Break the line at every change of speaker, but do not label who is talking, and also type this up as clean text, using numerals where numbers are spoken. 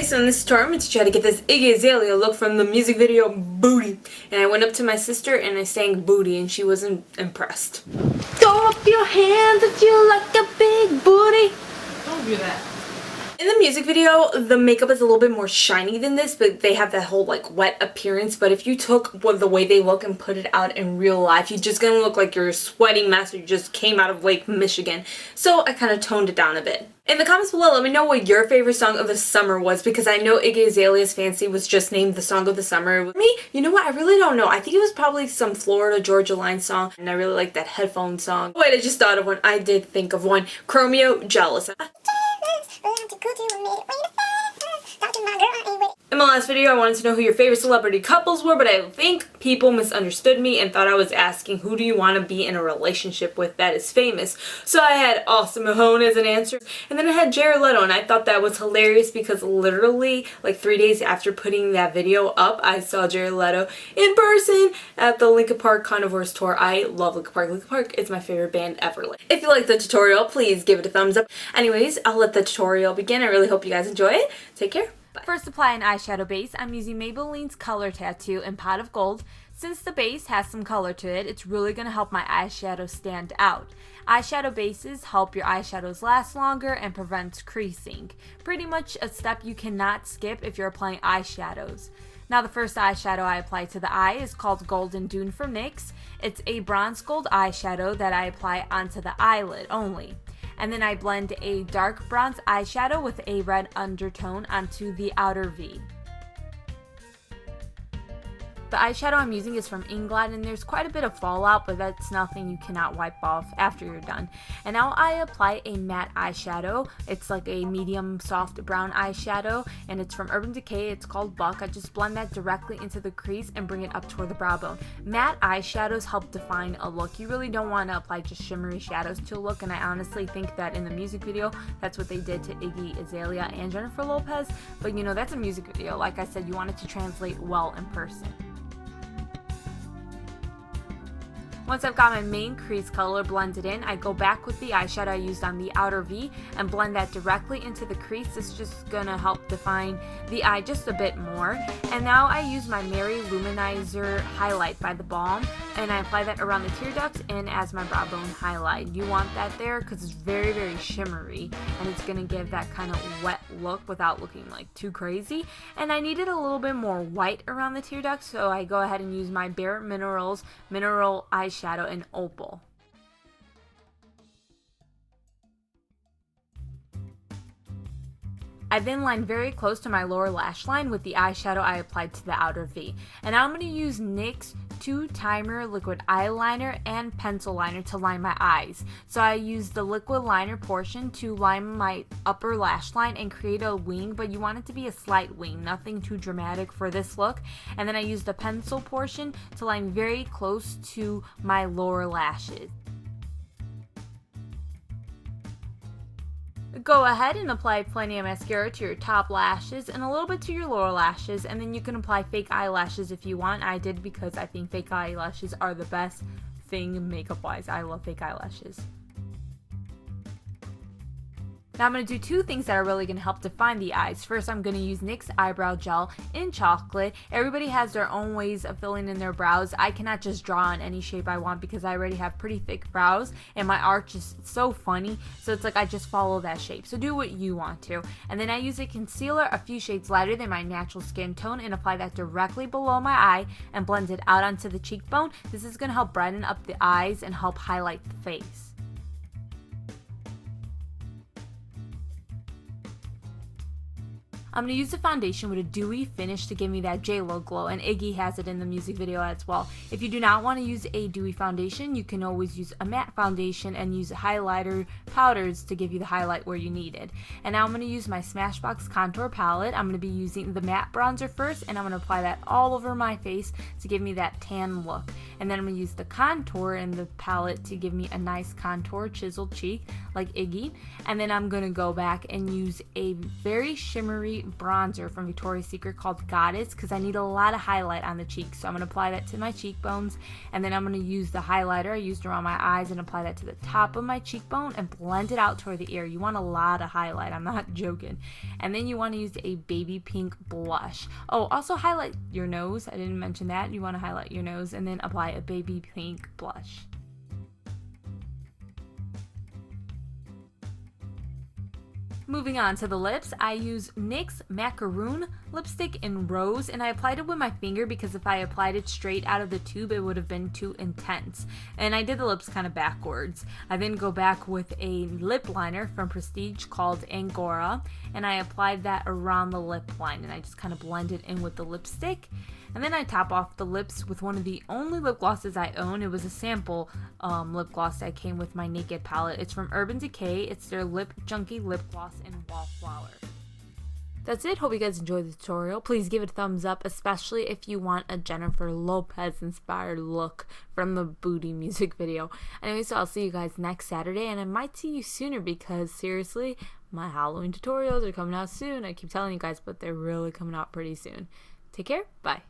Okay, so in this tutorial I'm going to teach you how to get this Iggy Azalea look from the music video Booty. And I went up to my sister and I sang Booty and she wasn't impressed. Throw up your hands if you like a big booty.
Don't do that.
In the music video, the makeup is a little bit more shiny than this, but they have that whole like wet appearance. But if you took the way they look and put it out in real life, you're just gonna look like you're a sweaty mess or you just came out of Lake Michigan. So I kind of toned it down a bit. In the comments below, let me know what your favorite song of the summer was, because I know Iggy Azalea's Fancy was just named the song of the summer. Me, you know what, I really don't know. I think it was probably some Florida Georgia Line song, and I really like that headphone song. Wait, I just thought of one. I did think of one. Chromeo, Jealous. In my last video, I wanted to know who your favorite celebrity couples were, but I think people misunderstood me and thought I was asking who do you want to be in a relationship with that is famous. So I had Austin Mahone as an answer, and then I had Jared Leto, and I thought that was hilarious because literally like 3 days after putting that video up, I saw Jared Leto in person at the Linkin Park Carnivores tour. I love Linkin Park. Linkin Park is my favorite band ever. If you like the tutorial, please give it a thumbs up. Anyways, I'll let the tutorial begin. I really hope you guys enjoy it. Take care. Bye.
First, apply an eyeshadow base. I'm using Maybelline's Color Tattoo in Pot of Gold. Since the base has some color to it, it's really going to help my eyeshadow stand out. Eyeshadow bases help your eyeshadows last longer and prevents creasing. Pretty much a step you cannot skip if you're applying eyeshadows. Now, the first eyeshadow I apply to the eye is called Golden Dune from NYX. It's a bronze gold eyeshadow that I apply onto the eyelid only. And then I blend a dark bronze eyeshadow with a red undertone onto the outer V. The eyeshadow I'm using is from Inglot, and there's quite a bit of fallout, but that's nothing you cannot wipe off after you're done. And now I apply a matte eyeshadow. It's like a medium soft brown eyeshadow, and it's from Urban Decay. It's called Buck. I just blend that directly into the crease and bring it up toward the brow bone. Matte eyeshadows help define a look. You really don't want to apply just shimmery shadows to a look, and I honestly think that in the music video, that's what they did to Iggy Azalea and Jennifer Lopez. But you know, that's a music video. Like I said, you want it to translate well in person. Once I've got my main crease color blended in, I go back with the eyeshadow I used on the outer V and blend that directly into the crease. This is just going to help define the eye just a bit more. And now I use my Mary-Loumanizer highlight by the Balm, and I apply that around the tear duct and as my brow bone highlight. You want that there because it's very, very shimmery, and it's going to give that kind of wet look without looking like too crazy. And I needed a little bit more white around the tear duct, so I go ahead and use my Bare Minerals Mineral Eyeshadow in Opal. I then line very close to my lower lash line with the eyeshadow I applied to the outer V. And now I'm going to use NYX 2 Timer Liquid Eyeliner and Pencil Liner to line my eyes. So I use the liquid liner portion to line my upper lash line and create a wing, but you want it to be a slight wing, nothing too dramatic for this look. And then I use the pencil portion to line very close to my lower lashes. Go ahead and apply plenty of mascara to your top lashes and a little bit to your lower lashes, and then you can apply fake eyelashes if you want. I did because I think fake eyelashes are the best thing makeup wise. I love fake eyelashes. Now I'm going to do two things that are really going to help define the eyes. First, I'm going to use Nyx Eyebrow Gel in Chocolate. Everybody has their own ways of filling in their brows. I cannot just draw in any shape I want because I already have pretty thick brows and my arch is so funny. So it's like I just follow that shape. So do what you want to. And then I use a concealer a few shades lighter than my natural skin tone and apply that directly below my eye and blend it out onto the cheekbone. This is going to help brighten up the eyes and help highlight the face. I'm going to use the foundation with a dewy finish to give me that J-Lo glow, and Iggy has it in the music video as well. If you do not want to use a dewy foundation, you can always use a matte foundation and use highlighter powders to give you the highlight where you need it. And now I'm going to use my Smashbox contour palette. I'm going to be using the matte bronzer first, and I'm going to apply that all over my face to give me that tan look. And then I'm going to use the contour in the palette to give me a nice contour chiseled cheek. like Iggy. And then I'm going to go back and use a very shimmery bronzer from Victoria's Secret called Goddess, because I need a lot of highlight on the cheeks. So I'm going to apply that to my cheekbones, and then I'm going to use the highlighter I used around my eyes and apply that to the top of my cheekbone and blend it out toward the ear. You want a lot of highlight, I'm not joking. And then you want to use a baby pink blush. Oh, also highlight your nose. I didn't mention that. You want to highlight your nose and then apply a baby pink blush. Moving on to the lips, I use NYX Macaroon lipstick in Rose, and I applied it with my finger because if I applied it straight out of the tube, it would have been too intense. And I did the lips kind of backwards. I then go back with a lip liner from Prestige called Angora, and I applied that around the lip line, and I just kind of blended in with the lipstick. And then I top off the lips with one of the only lip glosses I own. It was a sample lip gloss that came with my Naked palette. It's from Urban Decay. It's their Lip Junkie lip gloss in Wallflower. That's it. Hope you guys enjoyed the tutorial. Please give it a thumbs up, especially if you want a Jennifer Lopez inspired look from the Booty music video. Anyway, so I'll see you guys next Saturday, and I might see you sooner because seriously, my Halloween tutorials are coming out soon. I keep telling you guys, but they're really coming out pretty soon. Take care. Bye.